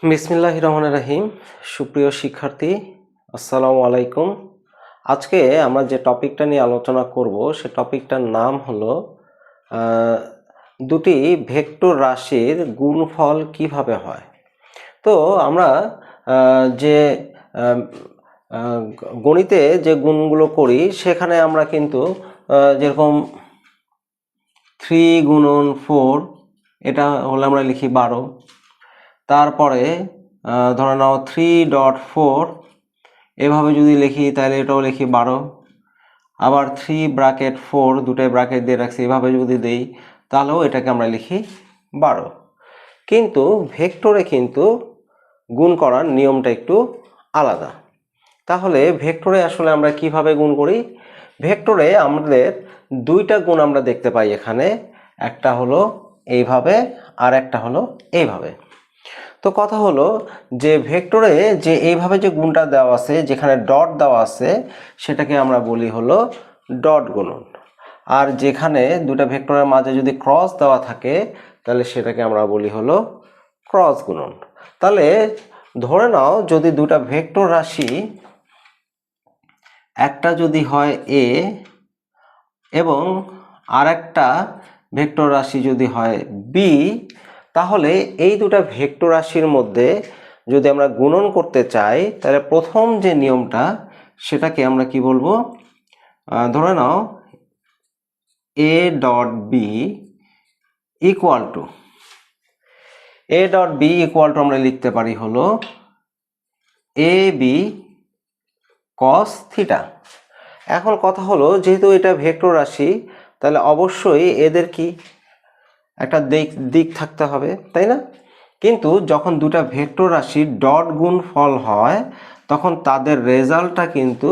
বিসমিল্লাহির রহমানির রহিম। সুপ্রিয় শিক্ষার্থী, আসসালামু আলাইকুম। আজকে আমরা যে টপিকটা নিয়ে আলোচনা করব সে টপিকটার নাম হলো দুটি ভেক্টর রাশির গুণফল কিভাবে হয়। তো আমরা যে গণিতে যে গুণগুলো করি সেখানে আমরা কিন্তু যেরকম 3 গুণন 4 এটা হলে আমরা লিখি 12। তারপরে ধরে নাও 3.4 এভাবে যদি লিখি তাহলে এটাও লিখি 12। আবার 3 ব্র্যাকেট 4 দুটাই ব্র্যাকেট দিয়ে রাখছি, এভাবে যদি দেই তাহলেও এটাকে আমরা লিখি 12। কিন্তু ভেক্টরে কিন্তু গুণ করার নিয়মটা একটু আলাদা। তাহলে ভেক্টরে আসলে আমরা কিভাবে গুণ করি? ভেক্টরে আমাদের দুইটা গুণ আমরা দেখতে পাই এখানে, একটা হলো এইভাবে আর একটা হলো এইভাবে। তো কথা হলো যে ভেক্টরে যে এইভাবে যে গুণটা দেওয়া আছে, যেখানে ডট দেওয়া আছে, সেটাকে আমরা বলি হলো ডট গুণন। আর যেখানে দুটা ভেক্টরের মাঝে যদি ক্রস দেওয়া থাকে তাহলে সেটাকে আমরা বলি হলো ক্রস গুণন। তাহলে ধরে নাও যদি দুটা ভেক্টর রাশি, একটা যদি হয় এ এবং আরেকটা ভেক্টর রাশি যদি হয় বি, তাহলে এই দুটা ভেক্টর রাশির মধ্যে যদি আমরা গুণন করতে চাই তাহলে প্রথম যে নিয়মটা সেটাকে আমরা কি বলবো? ধরে নাও A dot B equal to আমরা লিখতে পারি হলো এ বি কস থিটা। এখন কথা হলো যেহেতু এটা ভেক্টর রাশি তাহলে অবশ্যই এদের কি একটা দিক থাকতে হবে, তাই না? কিন্তু যখন দুটা ভেক্টর রাশির ডট গুণ ফল হয় তখন তাদের রেজাল্টটা কিন্তু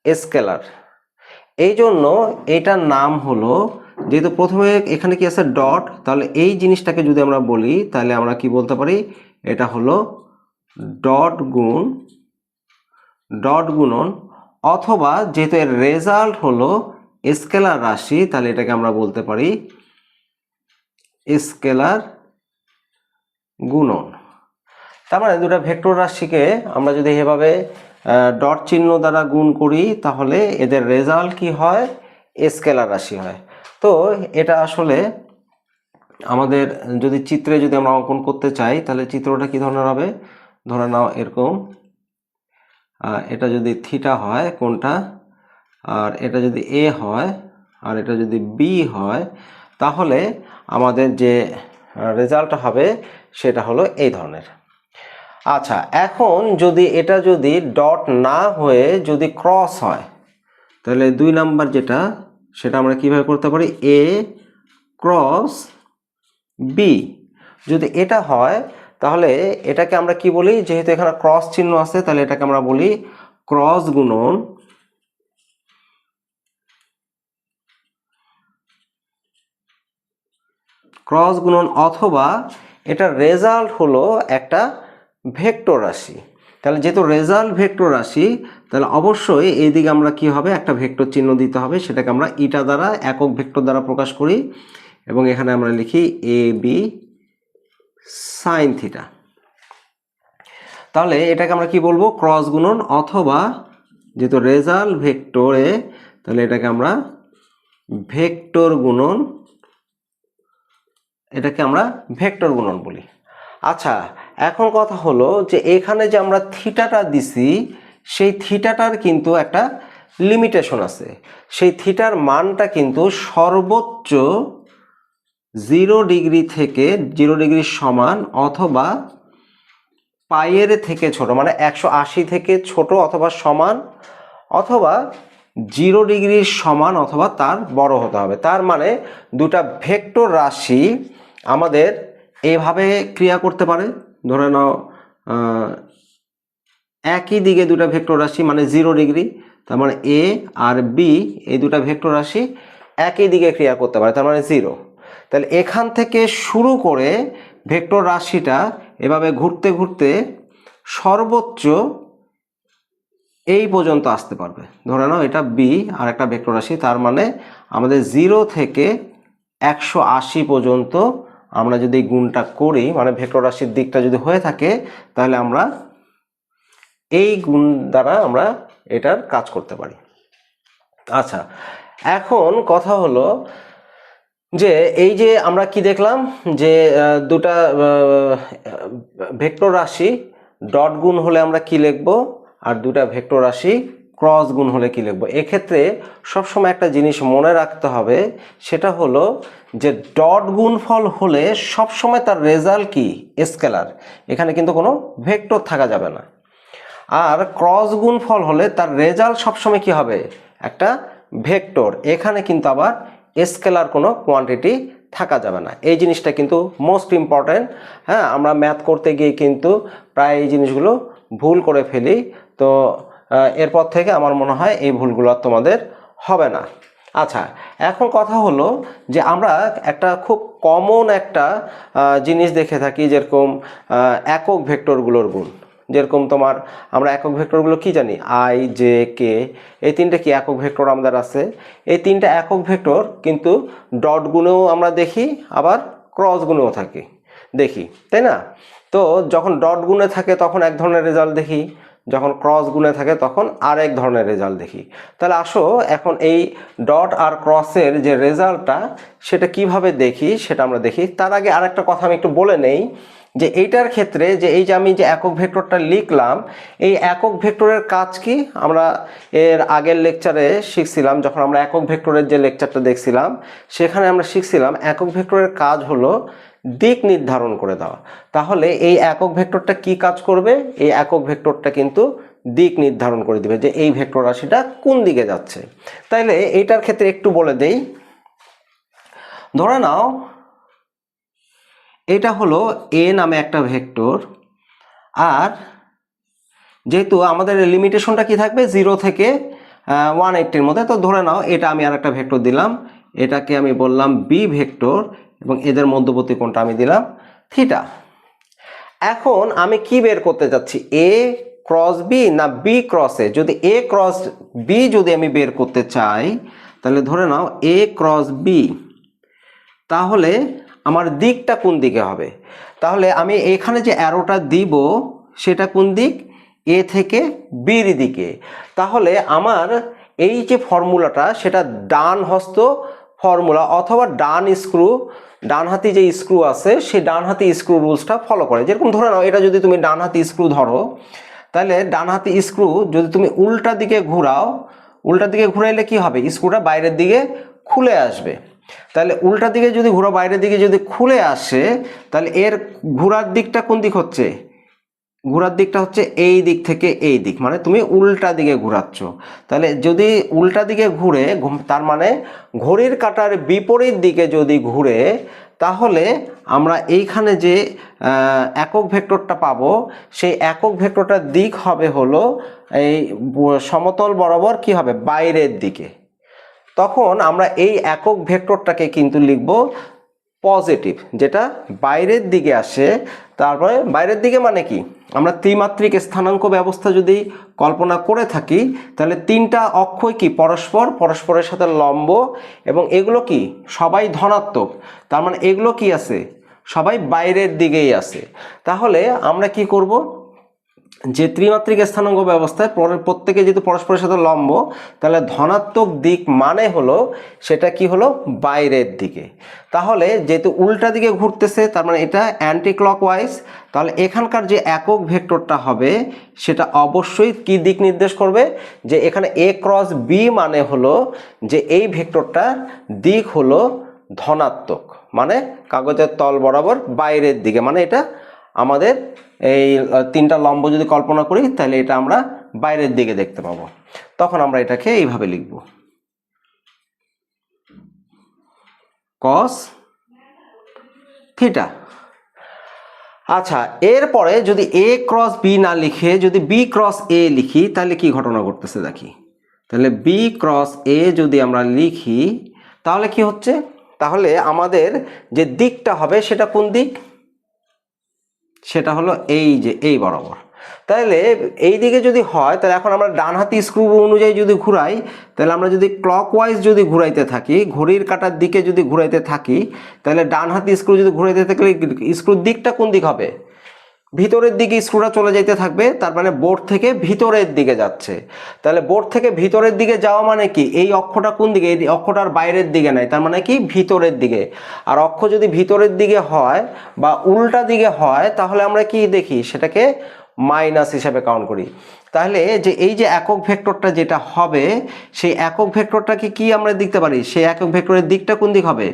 স্কেলার। এই জন্য এটার নাম হলো, যেহেতু প্রথমে এখানে কি আছে ডট, তাহলে এই জিনিসটাকে যদি আমরা বলি তাহলে আমরা কি বলতে পারি? এটা হলো ডট গুণন, অথবা যেহেতু এর রেজাল্ট হলো স্কেলার রাশি তাহলে এটাকে আমরা বলতে পারি স্কেলার গুণন। তার মানে দুটা ভেক্টর রাশিকে আমরা যদি এভাবে ডট চিহ্ন দ্বারা গুণ করি তাহলে এদের রেজাল্ট কি হয়? স্কেলার রাশি হয়। তো এটা আসলে আমাদের যদি চিত্রে যদি আমরা অঙ্কন করতে চাই তাহলে চিত্রটা কি ধরনের হবে? ধরে নাও এরকম, এটা যদি থিটা হয় কোনটা, আর এটা যদি এ হয় আর এটা যদি বি হয়, তাহলে আমাদের যে রেজাল্ট হবে সেটা হলো এই ধরনের। আচ্ছা, এখন যদি এটা যদি ডট না হয়ে যদি ক্রস হয় তাহলে 2 নাম্বার যেটা, সেটা আমরা কিভাবে করতে পারি? A cross B. যদি এটা হয় তাহলে এটাকে আমরা কি বলি? যেহেতু এখানে ক্রস চিহ্ন আছে তাহলে এটাকে আমরা বলি ক্রস গুণন। অথবা এটার রেজাল্ট হলো একটা ভেক্টর রাশি। তাহলে যেহেতু রেজাল্ট ভেক্টর রাশি তাহলে অবশ্যই এইদিকে আমরা কি হবে? একটা ভেক্টর চিহ্ন দিতে হবে, সেটাকে আমরা ইটা দ্বারা, একক ভেক্টর দ্বারা প্রকাশ করি, এবং এখানে আমরা লিখি এ বি সাইন থিটা। তাহলে এটাকে আমরা কি বলবো? ক্রস গুণন, অথবা যেহেতু রেজাল্ট ভেক্টরে তাহলে এটাকে আমরা ভেক্টর গুণন, এটাকে আমরা ভেক্টর গুণন বলি। আচ্ছা, এখন কথা হলো যে এখানে যে আমরা থিটাটা দিছি সেই থিটাটার কিন্তু একটা লিমিটেশন আছে। সেই থিটার মানটা কিন্তু সর্বোচ্চ 0 ডিগ্রি থেকে 0 ডিগ্রির সমান, অথবা পাইয়ের থেকে ছোট, মানে 180 থেকে ছোট অথবা সমান, অথবা 0 ডিগ্রির সমান অথবা তার বড় হতে হবে। তার মানে দুটা ভেক্টর রাশি আমাদের এইভাবে ক্রিয়া করতে পারে। ধরে নাও একই দিকে দুটা ভেক্টর রাশি মানে 0 ডিগ্রি, তার মানে এ আর বি এই দুটা ভেক্টর রাশি একই দিকে ক্রিয়া করতে পারে, তার মানে 0। তাহলে এখান থেকে শুরু করে ভেক্টর রাশিটা এভাবে ঘুরতে ঘুরতে সর্বোচ্চ এই পর্যন্ত আসতে পারবে। ধরে নাও এটা বি আর একটা ভেক্টর রাশি, তার মানে আমাদের 0 থেকে 180 পর্যন্ত আমরা যদি গুণটা করি, মানে ভেক্টর রাশির দিকটা যদি হয়ে থাকে, তাহলে আমরা এই গুণ দ্বারা আমরা এটার কাজ করতে পারি। আচ্ছা, এখন কথা হলো যে এই যে আমরা কি দেখলাম যে দুটা ভেক্টর রাশি ডট গুণ হলে আমরা কি লিখব, আর দুটা ভেক্টর রাশি ক্রস গুণ হলে কি লিখব। এক্ষেত্রে সবসময় একটা জিনিস মনে রাখতে হবে, সেটা হলো যে ডট গুণফল হলে সবসময় তার রেজাল্ট কি স্কেলার, এখানে কিন্তু কোনো ভেক্টর থাকা যাবে না। আর ক্রস গুণফল হলে তার রেজাল্ট সবসময় কি হবে, একটা ভেক্টর, এখানে কিন্তু আবার স্কেলার কোনো কোয়ান্টিটি থাকা যাবে না। এই জিনিসটা কিন্তু মোস্ট ইম্পর্টেন্ট। হ্যাঁ, আমরা ম্যাথ করতে গিয়ে কিন্তু প্রায় এই জিনিসগুলো ভুল করে ফেলি। তো এরপর থেকে আমার মনে হয় এই ভুলগুলো আর তোমাদের হবে না। আচ্ছা, এখন কথা হলো যে আমরা একটা খুব কমন একটা জিনিস দেখে থাকি, যেরকম একক ভেক্টরগুলোর গুণ। যেরকম তোমার আমরা একক ভেক্টরগুলো কি জানি, আই, জে, কে, এই তিনটে কি একক ভেক্টর আমাদের আছে। এই তিনটা একক ভেক্টর কিন্তু ডট গুণেও আমরা দেখি, আবার ক্রস গুণেও দেখি, তাই না? তো যখন ডট গুণে থাকে তখন এক ধরনের রেজাল্ট দেখি, যখন ক্রস গুণে থাকে তখন আরেক ধরনের রেজাল্ট দেখি। তাহলে আসো এখন এই ডট আর ক্রসের যে রেজাল্টটা সেটা কিভাবে দেখি সেটা আমরা দেখি। তার আগে আরেকটা কথা আমি একটু বলে নেই, যে এইটার ক্ষেত্রে যে এই যে আমি যে একক ভেক্টরটা লিখলাম, এই একক ভেক্টরের কাজ কি আমরা এর আগের লেকচারে শিখছিলাম। যখন আমরা একক ভেক্টরের যে লেকচারটা দেখছিলাম সেখানে আমরা শিখছিলাম একক ভেক্টরের কাজ হলো দিক নির্ধারণ করে দেওয়া। তাহলে এই একক ভেক্টরটা কি কাজ করবে, এই একক ভেক্টরটা কিন্তু দিক নির্ধারণ করে দিবে যে এই ভেক্টর রাশিটা কোন দিকে যাচ্ছে। তাইলে এইটার ক্ষেত্রে একটু বলে দেই। ধরে নাও এটা হলো এ নামে একটা ভেক্টর, আর যেহেতু আমাদের লিমিটেশনটা কি থাকবে 0 থেকে 180 মধ্যে, তো ধরে নাও এটা আমি আর একটা ভেক্টর দিলাম, এটাকে আমি বললাম বি ভেক্টর, এবং এদের মধ্যবর্তী কোণটা আমি দিলাম থিটা। এখন আমি কি বের করতে যাচ্ছি, এ ক্রস বি না বি ক্রস এ। যদি এ ক্রস বি যদি আমি বের করতে চাই, তাহলে ধরে নাও এ ক্রস বি, তাহলে আমার দিকটা কোন দিকে হবে। তাহলে আমি এখানে যে অ্যারোটা দিব সেটা কোন দিক, এ থেকে বির দিকে। তাহলে আমার এই যে ফর্মুলাটা সেটা ডান হস্ত ফর্মুলা, অথবা ডান হাতি যে স্ক্রু আছে সেই ডান হাতি স্ক্রু রুলসটা ফলো করে। যেরকম ধরে নাও এটা যদি তুমি ডান হাতি স্ক্রু ধরো, তাহলে ডান হাতি স্ক্রু যদি তুমি উল্টা দিকে ঘুরাও, উল্টা দিকে ঘুরাইলে কি হবে, স্ক্রুটা বাইরের দিকে খুলে আসবে। তাহলে উল্টা দিকে যদি ঘোরা, বাইরের দিকে যদি খুলে আসে, তাহলে এর ঘোরার দিকটা কোন দিক হচ্ছে, ঘোরার দিকটা হচ্ছে এই দিক থেকে এই দিক, মানে তুমি উল্টা দিকে ঘোরাচ্ছ। তাহলে যদি উল্টা দিকে ঘুরে, তার মানে ঘড়ির কাঁটার বিপরীত দিকে যদি ঘুরে, তাহলে আমরা এইখানে যে একক ভেক্টরটা পাবো সেই একক ভেক্টরটার দিক হবে হলো এই সমতল বরাবর কি হবে, বাইরের দিকে। তখন আমরা এই একক ভেক্টরটাকে কিন্তু লিখব পজিটিভ, যেটা বাইরের দিকে আসে। তারপরে বাইরের দিকে মানে কি, আমরা ত্রিমাত্রিক স্থানাঙ্ক ব্যবস্থা যদি কল্পনা করে থাকি, তাহলে তিনটা অক্ষই কি পরস্পরের সাথে লম্ব, এবং এগুলো কি সবাই ধনাত্মক। তার মানে এগুলো কি আছে, সবাই বাইরের দিকেই আছে। তাহলে আমরা কি করব, যে ত্রিমাত্রিক স্থানাঙ্ক ব্যবস্থায় প্রত্যেকে যেহেতু পরস্পরের সাথে লম্ব, তাহলে ধনাত্মক দিক মানে হলো সেটা কি হলো, বাইরের দিকে। তাহলে যেহেতু উল্টা দিকে ঘুরতেছে, তার মানে এটা অ্যান্টি ক্লকওয়াইজ, তাহলে এখানকার যে একক ভেক্টরটা হবে সেটা অবশ্যই কি দিক নির্দেশ করবে, যে এখানে এ ক্রস বি মানে হলো যে এই ভেক্টরটার দিক হলো ধনাত্মক, মানে কাগজের তল বরাবর বাইরের দিকে। মানে এটা আমাদের এই তিনটা লম্ব যদি কল্পনা করি, তাহলে এটা আমরা বাইরের দিকে দেখতে পাবো। তখন আমরা এটাকে এইভাবে লিখব, কস থিটা। আচ্ছা, এরপরে যদি এ ক্রস বি না লিখে যদি বি ক্রস এ লিখি, তাহলে কি ঘটনা ঘটতেছে দেখি। তাহলে বি ক্রস এ যদি আমরা লিখি, তাহলে কি হচ্ছে, তাহলে আমাদের যে দিকটা হবে সেটা কোন দিক, সেটা হলো এই যে এই বরাবর। তাহলে এই দিকে যদি হয় তাহলে এখন আমরা ডান হাতি স্ক্রু অনুযায়ী যদি ঘুরাই, তাহলে আমরা যদি ক্লকওয়াইজ যদি ঘুরাইতে থাকি, ঘড়ির কাঁটার দিকে যদি ঘুরাইতে থাকি, তাহলে ডান হাতি স্ক্রু যদি ঘুরাইতে থাকলে স্ক্রুর দিকটা কোন দিক হবে? ভিতরের দিকে স্ক্রুটা চলে যেতে থাকবে, তার মানে বোর্ড থেকে ভিতরের দিকে যাচ্ছে। তাহলে বোর্ড থেকে ভিতরের দিকে যাওয়া মানে কি, এই অক্ষটা কোন দিকে? এই অক্ষটার বাইরের দিকে নাই, তার মানে কি ভিতরের দিকে। আর অক্ষ যদি ভিতরের দিকে হয় বা উল্টা দিকে হয়, তাহলে আমরা কি দেখি, সেটাকে মাইনাস হিসাবে কাউন্ট করি। তাহলে যে এই যে একক ভেক্টরটা যেটা হবে, সেই একক ভেক্টরটাকে কি আমরা দেখতে পারি, সেই একক ভেক্টরের দিকটা কোন দিক হবে?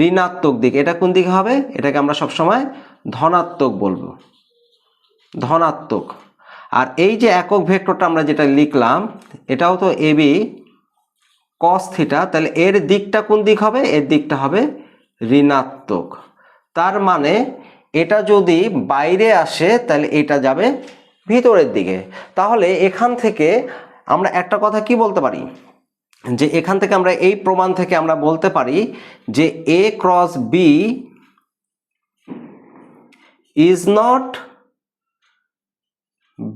ঋণাত্মক দিক। এটা কোন দিকে হবে? এটাকে আমরা সবসময় ধনাত্মক বলবো, ধনাত্মক। আর এই যে একক ভেক্টরটা আমরা যেটা লিখলাম, এটাও তো এবি কস থিটা, তাহলে এর দিকটা কোন দিক হবে? এর দিকটা হবে ঋণাত্মক। তার মানে এটা যদি বাইরে আসে তাহলে এটা যাবে ভিতরের দিকে। তাহলে এখান থেকে আমরা একটা কথা কি বলতে পারি, যে এখান থেকে আমরা এই প্রমাণ থেকে আমরা বলতে পারি যে A cross B is not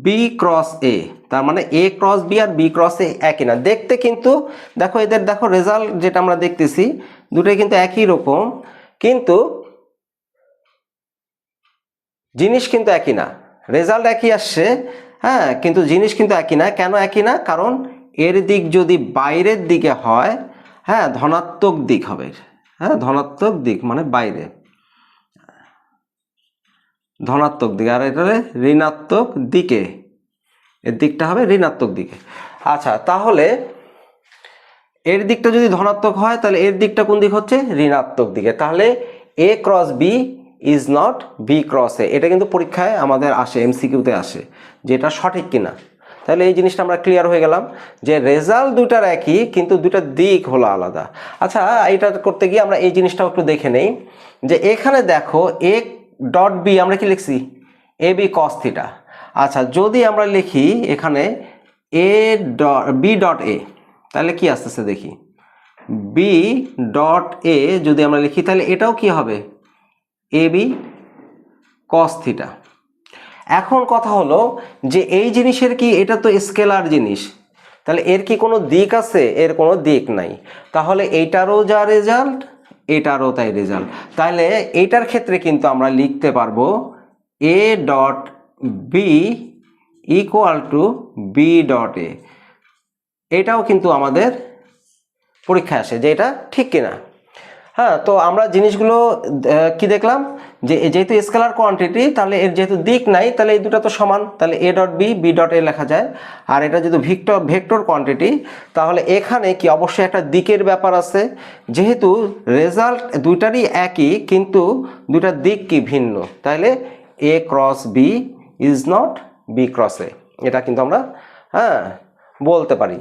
B cross A. তার মানে এ ক্রস বি আর বি ক্রস এ একই না। দেখতে কিন্তু দেখো, এদের দেখো রেজাল্ট যেটা আমরা দেখতেছি দুটোই কিন্তু একই রকম, কিন্তু জিনিস কিন্তু একই না। রেজাল্ট একই আসছে, হ্যাঁ, কিন্তু জিনিস কিন্তু একই না। কেন একই না? কারণ এর দিক যদি বাইরের দিকে হয়, হ্যাঁ, ধনাত্মক দিক হবে, হ্যাঁ, ধনাত্মক দিক মানে বাইরে, ধনাত্মক দিকে। আর এটা ঋণাত্মক দিকে, এর দিকটা হবে ঋণাত্মক দিকে। আচ্ছা, তাহলে এর দিকটা যদি ধনাত্মক হয় তাহলে এর দিকটা কোন দিক হচ্ছে? ঋণাত্মক দিকে। তাহলে A cross B is not B cross A. এটা কিন্তু পরীক্ষায় আমাদের আসে, এমসিকিউতে আসে, যে এটা সঠিক কিনা। তাহলে এই জিনিসটা আমরা ক্লিয়ার হয়ে গেলাম যে রেজাল্ট দুটার একই, কিন্তু দুটার দিক হলো আলাদা। আচ্ছা, এটা করতে গিয়ে আমরা এই জিনিসটাও একটু দেখে নেই, যে এখানে দেখো এ ডট বি আমরা কি লিখছি? A B cos theta. আচ্ছা, যদি আমরা লিখি এখানে A dot B dot A, তাহলে কি আসতেছে দেখি, বি ডট এ যদি আমরা লিখি তাহলে এটাও কি হবে? এ বি কস থিটা। এখন কথা হলো যে এই জিনিসের কি, এটা তো স্কেলার জিনিস, তাহলে এর কি কোনো দিক আছে? এর কোনো দিক নাই। তাহলে এইটারও যা রেজাল্ট, এটারও তাই রেজাল্ট। তাহলে এইটার ক্ষেত্রে কিন্তু আমরা লিখতে পারবো A dot B equal to B dot A. এটাও কিন্তু আমাদের পরীক্ষায় আসে, যে এটা ঠিক কিনা। হ্যাঁ, তো আমরা জিনিসগুলো কি দেখলাম, যে যেহেতু স্কেলার কোয়ান্টিটি, তাহলে এর যেহেতু দিক নাই, তাহলে এই দুটো তো সমান, তাহলে A dot B B dot A লেখা যায়। আর এটা যদি ভেক্টর কোয়ান্টিটি, তাহলে এখানে কি অবশ্যই একটা দিকের ব্যাপার আছে। যেহেতু রেজাল্ট দুইটারই একই, কিন্তু দুইটার দিক কি ভিন্ন, তাহলে A cross B is not B cross A. এটা কিন্তু আমরা, হ্যাঁ, বলতে পারি।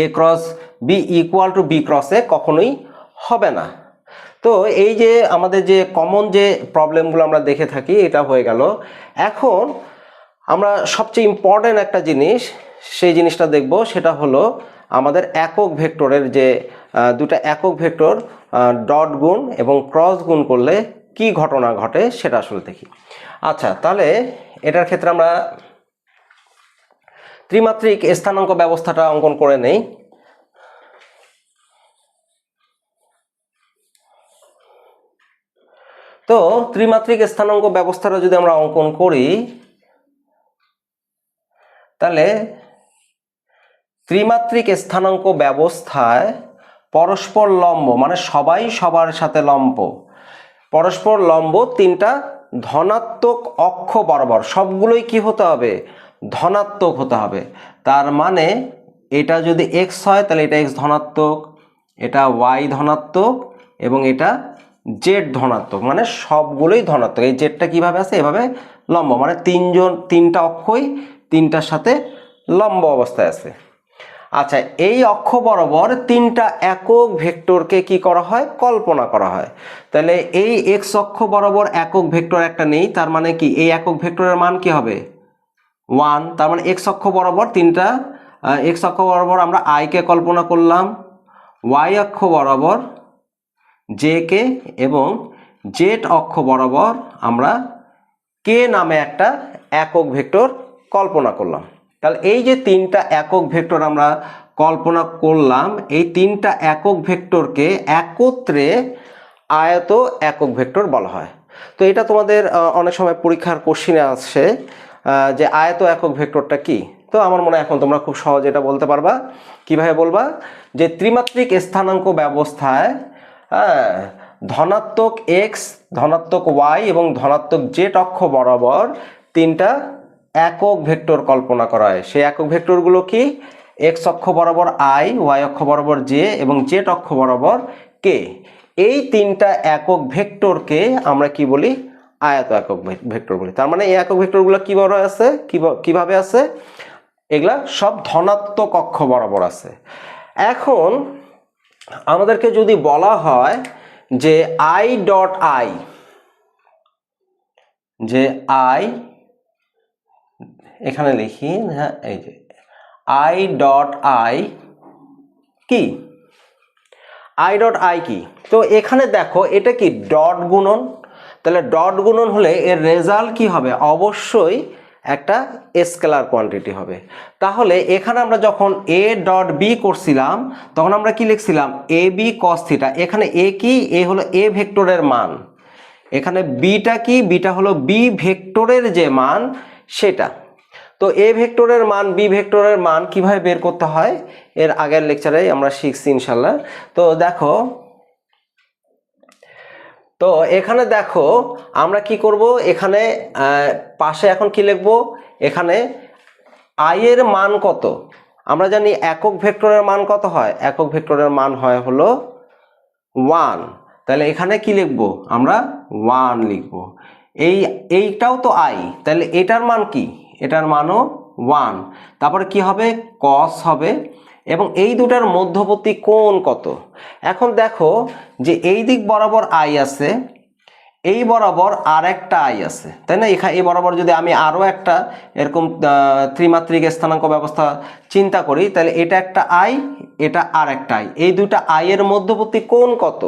A cross B equal to B cross A কখনোই হবে না। তো এই যে আমাদের যে কমন যে প্রবলেমগুলো আমরা দেখে থাকি, এটা হয়ে গেল। এখন আমরা সবচেয়ে ইম্পর্টেন্ট একটা জিনিস, সেই জিনিসটা দেখব, সেটা হলো আমাদের একক ভেক্টরের যে দুটো একক ভেক্টর ডট গুণ এবং ক্রস গুণ করলে কি ঘটনা ঘটে সেটা আসলে দেখি। আচ্ছা, তাহলে এটার ক্ষেত্রে আমরা ত্রিমাত্রিক স্থানাঙ্ক ব্যবস্থাটা অঙ্কন করে নেই। তো ত্রিমাত্রিক স্থানাঙ্ক ব্যবস্থাটা যদি আমরা অঙ্কন করি, তাহলে ত্রিমাত্রিক স্থানাঙ্ক ব্যবস্থায় পরস্পর লম্ব মানে সবাই সবার সাথে লম্ব, পরস্পর লম্ব তিনটা ধনাত্মক অক্ষ বরাবর, সবগুলোই কি হতে হবে? ধনাত্মক হতে হবে। তার মানে এটা যদি এক্স হয় তাহলে এটা এক্স ধনাত্মক, এটা ওয়াই ধনাত্মক, এবং এটা জেড ধনাত্মক, মানে সবগুলোই ধনাত্মক। এই জেডটা কিভাবে আছে? এভাবে লম্ব, মানে তিনটা অক্ষই তিনটার সাথে লম্ব অবস্থায় আছে। আচ্ছা, এই অক্ষ বরাবর তিনটা একক ভেক্টরকে কি করা হয়? কল্পনা করা হয়। তাহলে এই এক্স অক্ষ বরাবর একক ভেক্টর একটা নেই, তার মানে কি এই একক ভেক্টরের মান কি হবে? 1। তার মানে এক্স অক্ষ বরাবর তিনটা, এক্স অক্ষ বরাবর আমরা আই কে কল্পনা করলাম, ওয়াই অক্ষ বরাবর জে কে, এবং জেড অক্ষ বরাবর আমরা কে নামে একটা একক ভেক্টর কল্পনা করলাম। তাহলে এই যে তিনটা একক ভেক্টর আমরা কল্পনা করলাম, এই তিনটা একক ভেক্টরকে একত্রে আয়ত একক ভেক্টর বলা হয়। তো এটা তোমাদের অনেক সময় পরীক্ষার কোশ্চিনে আসছে যে আয়ত একক ভেক্টরটা কি। তো আমার মনে হয় এখন তোমরা খুব সহজে এটা বলতে পারবা। কিভাবে বলবা? যে ত্রিমাত্রিক স্থানাঙ্ক ব্যবস্থায় ধনাত্মক এক্স, ধনাত্মক ওয়াই এবং ধনাত্মক জেড অক্ষ বরাবর তিনটা একক ভেক্টর কল্পনা করা হয়। সেই একক ভেক্টরগুলো কি? এক্স অক্ষ বরাবর আই, ওয়াই অক্ষ বরাবর জে এবং জেড অক্ষ বরাবর কে। এই তিনটা একক ভেক্টরকে আমরা কি বলি? আয়ত একক ভেক্টর বলি। তার মানে এই একক ভেক্টরগুলো কিভাবে আছে? কিভাবে আছে? এগুলা সব ধনাত্মক অক্ষ বরাবর আছে। এখন আমাদেরকে যদি বলা হয় যে আই ডট আই, যে আই এখানে লিখি, হ্যাঁ এই যে আই ডট আই কি? আই ডট আই কি? তো এখানে দেখো এটা কি ডট গুণন। তাহলে ডট গুণন হলে এর রেজাল্ট কি হবে? অবশ্যই একটা স্কেলার কোয়ান্টিটি হবে। তাহলে এখানে আমরা যখন এ ডট বি করছিলাম তখন আমরা কি লিখছিলাম? এ বি কস থিটা। এখানে এ কি? এ হলো এ ভেক্টরের মান। এখানে বিটা কি? বিটা হলো বি ভেক্টরের যে মান সেটা। তো এ ভেক্টরের মান বি ভেক্টরের মান কিভাবে বের করতে হয় এর আগের লেকচারে আমরা শিখছি ইনশাল্লাহ। তো দেখো, তো এখানে দেখো আমরা কি করব, এখানে পাশে এখন কি লিখব? এখানে আই এর মান কত? আমরা জানি একক ভেক্টরের মান কত হয়? একক ভেক্টরের মান হয় হলো 1। তাহলে এখানে কি লিখব? আমরা 1 লিখব। এইটাও তো আই, তাহলে এটার মান কি? এটার মানও 1। তারপরে কি হবে? কস হবে। এবং এই দুটার মধ্যবর্তী কোণ কত? এখন দেখো যে এই দিক বরাবর আই আছে, এই বরাবর আর একটা আই আছে, তাই না? এখানে এই বরাবর যদি আমি আরো একটা এরকম ত্রিমাত্রিক স্থানাঙ্ক ব্যবস্থা চিন্তা করি, তাহলে এটা একটা আই, এটা আর একটা আই। এই দুটা আই এর মধ্যবর্তী কোণ কত?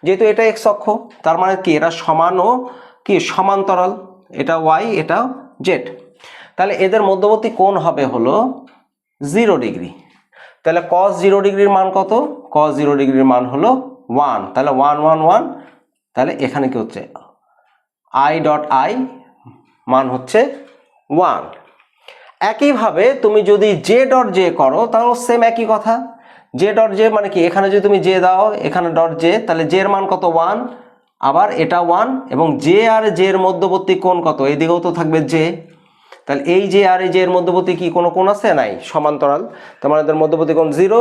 যেহেতু এটা এক্স অক্ষ, তার মানে কি এরা সমান ও কি সমান্তরাল, এটা ওয়াই, এটা জেড। তাহলে এদের মধ্যবর্তী কোণ হবে হলো 0 ডিগ্রি। তাহলে cos 0 ডিগ্রির মান কত? cos 0 ডিগ্রির মান হলো 1। তাহলে 1 1 1। তাহলে এখানে কি হচ্ছে? আই ডট আই মান হচ্ছে 1। একইভাবে তুমি যদি জে ডট জে করো তাহলে সেম একই কথা। জে ডট জে মানে কি? এখানে যদি তুমি জে দাও, এখানে ডট জে, তাহলে জে এর মান কত? 1। আবার এটা 1 এবং জে আর জে এর মধ্যবর্তী কোণ কত? এইদিকেও তো থাকবে জে। তাহলে এই জে আর এই জে এর মধ্যবর্তী কি কোনো কোণ আছে? নাই, সমান্তরাল। তার মানে এদের মধ্যবর্তী কোণ 0।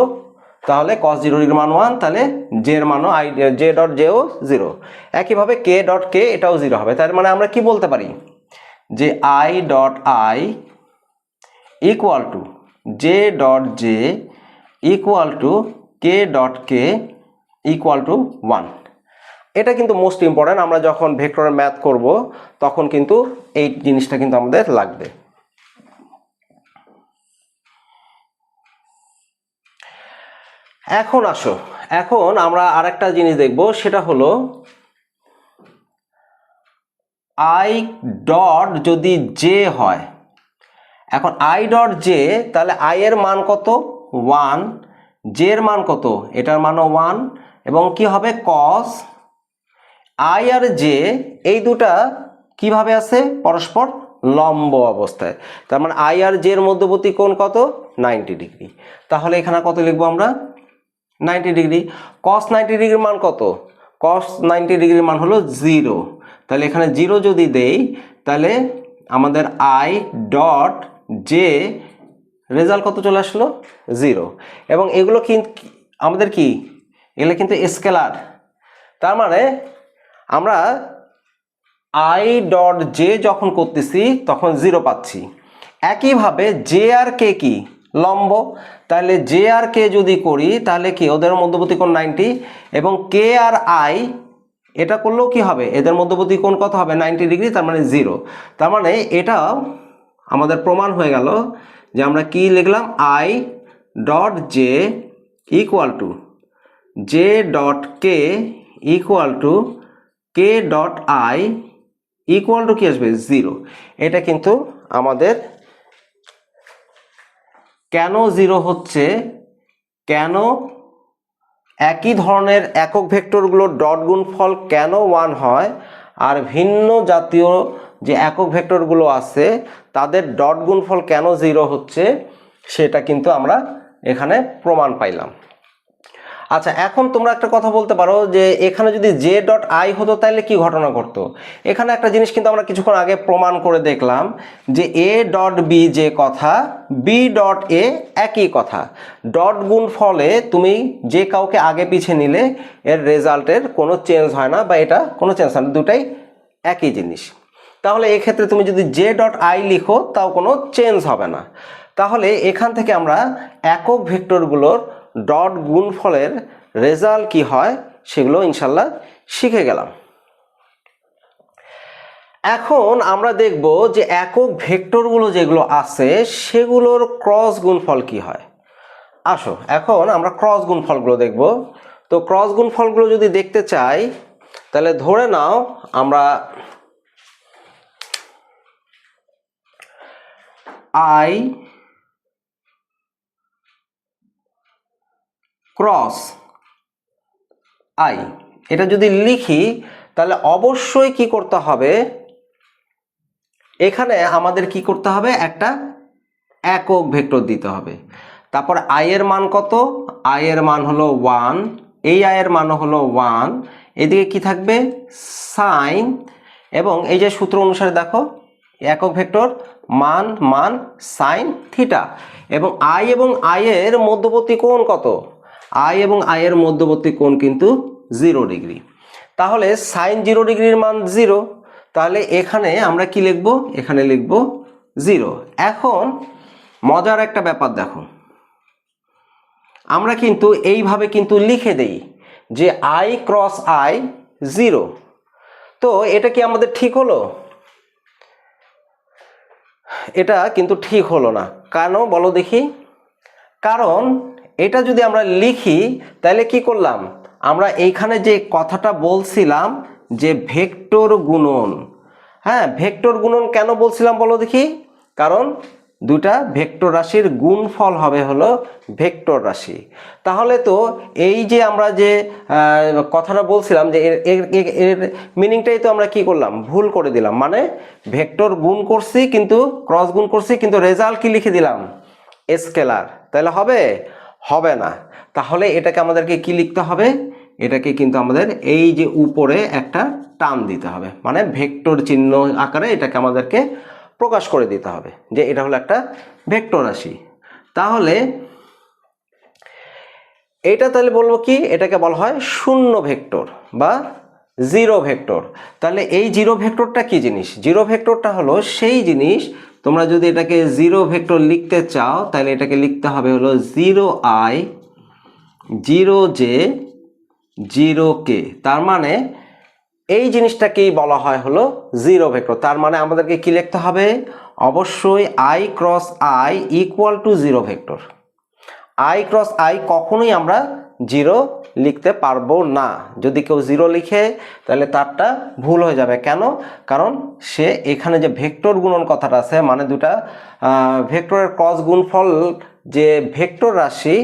তাহলে cos 0 ডিগ্রির মান 1, তাহলে জে এর মানও আই জে ডট জেও 0। একইভাবে কে ডট কে এটাও 0 হবে। তার মানে আমরা কি বলতে পারি? যে I dot I equal to J dot J equal to K dot K equal to 1। এটা কিন্তু মোস্ট ইম্পর্টেন্ট। আমরা যখন ভেক্টরের ম্যাথ করব তখন কিন্তু এই জিনিসটা কিন্তু আমাদের লাগবে। এখন আসো, এখন আমরা আরেকটা জিনিস দেখব, সেটা হলো আই ডট যদি জে হয়। এখন আই ডট জে, তাহলে আই এর মান কত? 1। জে এর মান কত? এটার মানও 1। এবং কি হবে? cos আই আর জে এই দুটা কিভাবে আছে? পরস্পর লম্ব অবস্থায়। তার মানে আই আর জে এর মধ্যবর্তী কোণ কত? 90 ডিগ্রি। তাহলে এখানে কত লিখবো আমরা? 90 ডিগ্রি। cos 90 ডিগ্রির মান কত? cos 90 ডিগ্রির মান হলো 0। তাহলে এখানে 0 যদি দেই তাহলে আমাদের আই ডট জে রেজাল্ট কত চলে আসলো? 0। এবং এগুলো কিন্তু আমাদের কি? এগুলো কিন্তু স্কেলার। তার মানে আমরা আই ডট জে যখন করতেছি তখন 0 পাচ্ছি। একইভাবে জে আর কে কি? লম্ব। তাহলে জে আর কে যদি করি তাহলে কি ওদের মধ্যবর্তী কোণ 90 এবং কে আর আই এটা করলেও কি হবে? এদের মধ্যবর্তী কোণ কত হবে? 90 ডিগ্রি। তার মানে 0। তার মানে এটাও আমাদের প্রমাণ হয়ে গেল যে আমরা কি লিখলাম? I dot J equal two J dot K equal to K dot I equal to কি আসবে 0। এটা কিন্তু আমাদের কেন 0 হচ্ছে, কেন একই ধরনের একক ভেক্টরগুলোর ডট গুণফল কেন 1 হয় আর ভিন্ন জাতীয় যে একক ভেক্টরগুলো আছে তাদের ডট গুণফল কেন 0 হচ্ছে, সেটা কিন্তু আমরা এখানে প্রমাণ পাইলাম। আচ্ছা, এখন তোমরা একটা কথা বলতে পারো যে এখানে যদি জে ডট আই হতো তাহলে কি ঘটনা ঘটতো। এখানে একটা জিনিস কিন্তু আমরা কিছুক্ষণ আগে প্রমাণ করে দেখলাম যে এ ডট বি যে কথা, বি ডট এ একই কথা। ডট গুণ ফলে তুমি যে কাউকে আগে পিছে নিলে এর রেজাল্টের কোনো চেঞ্জ হয় না, বা এটা কোনো চেঞ্জ হয় না, দুটাই একই জিনিস। তাহলে এক্ষেত্রে তুমি যদি জে ডট আই লিখো তাও কোনো চেঞ্জ হবে না। তাহলে এখান থেকে আমরা একক ভেক্টরগুলোর ডট গুণফলের রেজাল্ট কি হয় সেগুলো ইনশাল্লাহ শিখে গেলাম। এখন আমরা দেখব যে একক ভেক্টরগুলো যেগুলো আছে সেগুলোর ক্রস গুণফল কি হয়। আসো এখন আমরা ক্রস গুণফলগুলো দেখব। তো ক্রস গুণফলগুলো যদি দেখতে চাই তাহলে ধরে নাও আমরা আই ক্রস আই এটা যদি লিখি তাহলে অবশ্যই কি করতে হবে, এখানে আমাদের কি করতে হবে, একটা একক ভেক্টর দিতে হবে। তারপর আই এর মান কত, আই এর মান হলো 1, এই আই এর মান হলো 1, এদিকে কি থাকবে সাইন, এবং এই যে সূত্র অনুসারে দেখো একক ভেক্টর মান মান সাইন থিটা, এবং আই এর মধ্যবর্তী কোণ কত, আই এবং আই এর মধ্যবর্তী কোণ কিন্তু 0 ডিগ্রি। তাহলে সাইন 0 ডিগ্রির মান 0, তাহলে এখানে আমরা কি লিখব, এখানে লিখব 0। এখন মজার একটা ব্যাপার দেখো, আমরা কিন্তু এইভাবে কিন্তু লিখে দেই যে আই ক্রস আই 0। তো এটা কি আমাদের ঠিক হলো? এটা কিন্তু ঠিক হলো না। কেন বলো দেখি? কারণ এটা যদি আমরা লিখি তাহলে কি করলাম, আমরা এইখানে যে কথাটা বলছিলাম যে ভেক্টর গুণন, হ্যাঁ ভেক্টর গুণন কেন বলছিলাম বলো দেখি, কারণ দুটা ভেক্টর রাশির গুণফল হবে হলো ভেক্টর রাশি। তাহলে তো এই যে আমরা যে কথাটা বলছিলাম যে এর মিনিংটাই তো আমরা কি করলাম, ভুল করে দিলাম। মানে ভেক্টর গুণ করছি কিন্তু ক্রস গুণ করছি কিন্তু রেজাল্ট কি লিখে দিলাম, স্কেলার। তাহলে হবে? হবে না। তাহলে এটাকে আমাদেরকে কি লিখতে হবে, এটাকে কিন্তু আমাদের এই যে উপরে একটা টান দিতে হবে, মানে ভেক্টর চিহ্ন আকারে এটাকে আমাদেরকে প্রকাশ করে দিতে হবে যে এটা হলো একটা ভেক্টর রাশি। তাহলে এটা তাহলে বলবো কি, এটাকে বলা হয় শূন্য ভেক্টর বা জিরো ভেক্টর। তাহলে এই জিরো ভেক্টরটা কি জিনিস, জিরো ভেক্টরটা হলো সেই জিনিস, তোমরা যদি এটাকে জিরো ভেক্টর লিখতে চাও তাহলে এটাকে লিখতে হবে হলো 0i 0j 0k। তার মানে এই জিনিসটাকেই বলা হয় হলো জিরো ভেক্টর। তার মানে আমাদেরকে কি লিখতে হবে, অবশ্যই I cross I equal to zero vector. I cross I কখনোই আমরা জিরো লিখতে পারবো না। যদি কেউ জিরো লিখে তাহলে তারটা ভুল হয়ে যাবে। কেন? কারণ সে এখানে যে ভেক্টর গুণন কথাটা আছে, মানে দুটা ভেক্টরের ক্রস গুণফল যে ভেক্টর রাশি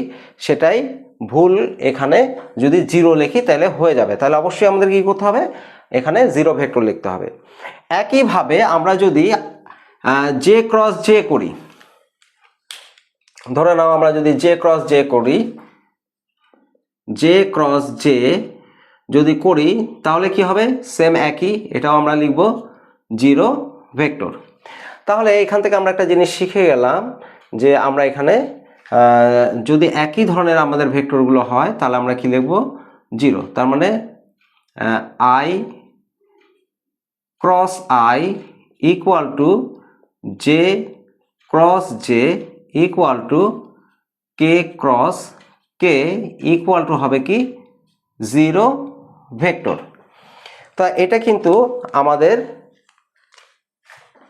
সেটাই ভুল। এখানে যদি জিরো লিখি তাহলে হয়ে যাবে। তাহলে অবশ্যই আমাদের কি করতে হবে, এখানে জিরো ভেক্টর লিখতে হবে। একইভাবে আমরা যদি জে ক্রস জে করি, ধরে নাও আমরা যদি জে ক্রস জে করি, জে ক্রস জে যদি করি তাহলে কি হবে, সেম একই, এটাও আমরা লিখব জিরো ভেক্টর। তাহলে এখান থেকে আমরা একটা জিনিস শিখে গেলাম যে আমরা এখানে যদি একই ধরনের আমাদের ভেক্টরগুলো হয় তাহলে আমরা কি লিখব, জিরো। তার মানে I cross I equal to J cross J equal to K cross K equal to হবে কি জিরো ভেক্টর। তা এটা কিন্তু আমাদের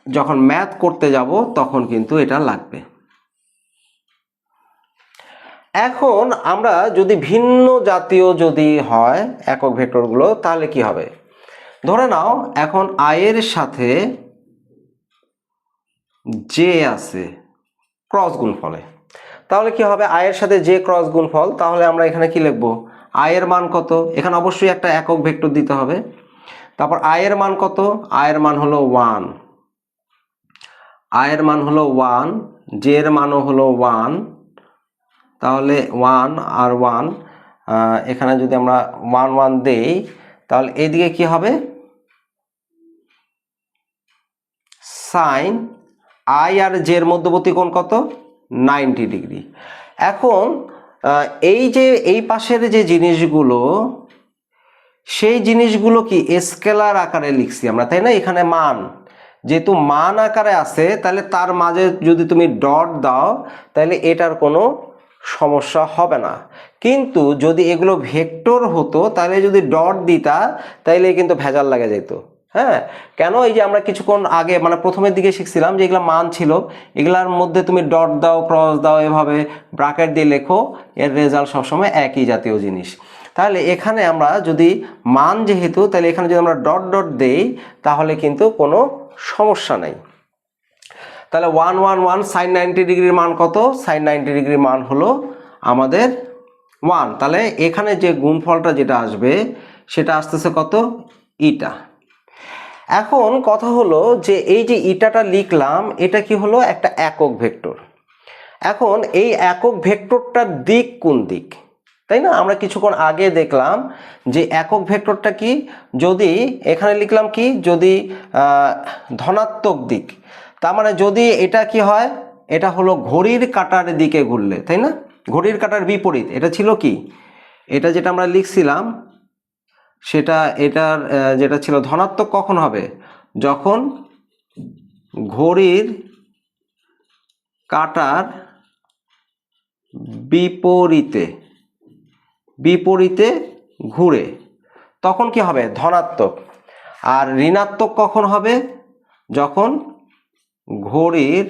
যখন ম্যাথ করতে যাব তখন কিন্তু এটা লাগবে। এখন আমরা যদি ভিন্ন জাতীয় যদি হয় একক ভেক্টরগুলো তাহলে কি হবে, ধরে নাও এখন আয়ের সাথে জে আছে ক্রস গুণফলে, তাহলে কি হবে আয়ের সাথে জে ক্রস গুণফল, তাহলে আমরা এখানে কি লিখব আয়ের মান কত, এখানে অবশ্যই একটা একক ভেক্টর দিতে হবে। তারপর আয়ের মান কত, আয়ের মান হলো 1, আয়ের মান হলো 1, জে এর মানও হলো 1, তাহলে 1 আর 1 এখানে যদি আমরা 1 1 দেই তাহলে এইদিকে কি হবে সাইন আই আর জে এর মধ্যবর্তী কোণ কত 90 ডিগ্রি। এখন এই যে এই পাশের যে জিনিসগুলো সেই জিনিসগুলো কি স্কেলার আকারে লিখছি আমরা, তাই না? এখানে মান যেহেতু মান আকারে আছে তাহলে তার মাঝে যদি তুমি ডট দাও তাহলে এটার কোনো সমস্যা হবে না। কিন্তু যদি এগুলো ভেক্টর হতো তাহলে যদি ডট দিতা তাহলে কিন্তু ভেজাল লাগে যেত। হ্যাঁ, কেন? এই যে আমরা কিছুক্ষণ আগে মানে প্রথমের দিকে শিখছিলাম যে এগুলো মান ছিল, এগুলার মধ্যে তুমি ডট দাও ক্রস দাও এভাবে ব্র্যাকেট দিয়ে লেখো, এর রেজাল্ট সবসময় একই জাতীয় জিনিস। তাহলে এখানে আমরা যদি মান যেহেতু, তাহলে এখানে যদি আমরা ডট ডট দেই তাহলে কিন্তু কোনো সমস্যা নেই। তাহলে 1 1 1 সাইন 90 ডিগ্রির মান কত, সাইন 90 ডিগ্রির মান হলো আমাদের 1। তাহলে এখানে যে গুণফলটা যেটা আসবে সেটা আসতেছে কত, ইটা। এখন কথা হলো যে এই যে ইটাটা লিখলাম এটা কি হলো একটা একক ভেক্টর। এখন এই একক ভেক্টরটার দিক কোন দিক, তাই না? আমরা কিছুক্ষণ আগে দেখলাম যে একক ভেক্টরটা কি, যদি এখানে লিখলাম কি যদি ধনাত্মক দিক, তার মানে যদি এটা কি হয় এটা হলো ঘড়ির কাঁটার দিকে ঘুরলে, তাই না? ঘড়ির কাঁটার বিপরীত এটা ছিল কি, এটা যেটা আমরা লিখছিলাম সেটা এটার যেটা ছিল ধনাত্মক কখন হবে, যখন ঘড়ির কাঁটার বিপরীতে বিপরীতে ঘুরে তখন কি হবে ধনাত্মক। আর ঋণাত্মক কখন হবে, যখন ঘড়ির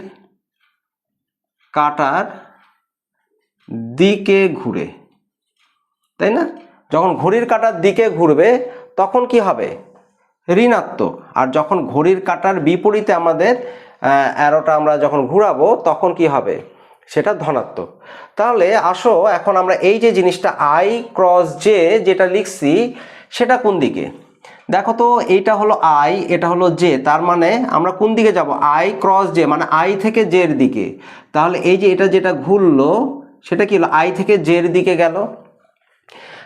কাঁটার দিকে ঘুরে, তাই না? যখন ঘড়ির কাঁটার দিকে ঘুরবে তখন কি হবে ঋণাত্মক, আর যখন ঘড়ির কাঁটার বিপরীতে আমাদের অ্যারোটা আমরা যখন ঘুরাবো তখন কি হবে সেটা ধনাত্মক। তাহলে আসো এখন আমরা এই যে জিনিসটা আই ক্রস জে যেটা লিখছি সেটা কোন দিকে, দেখো তো এইটা হলো আই এটা হলো জে, তার মানে আমরা কোন দিকে যাব, আই ক্রস জে মানে আই থেকে জে এর দিকে। তাহলে এই যে এটা যেটা ঘুরলো সেটা কি হলো আই থেকে জে এর দিকে গেল।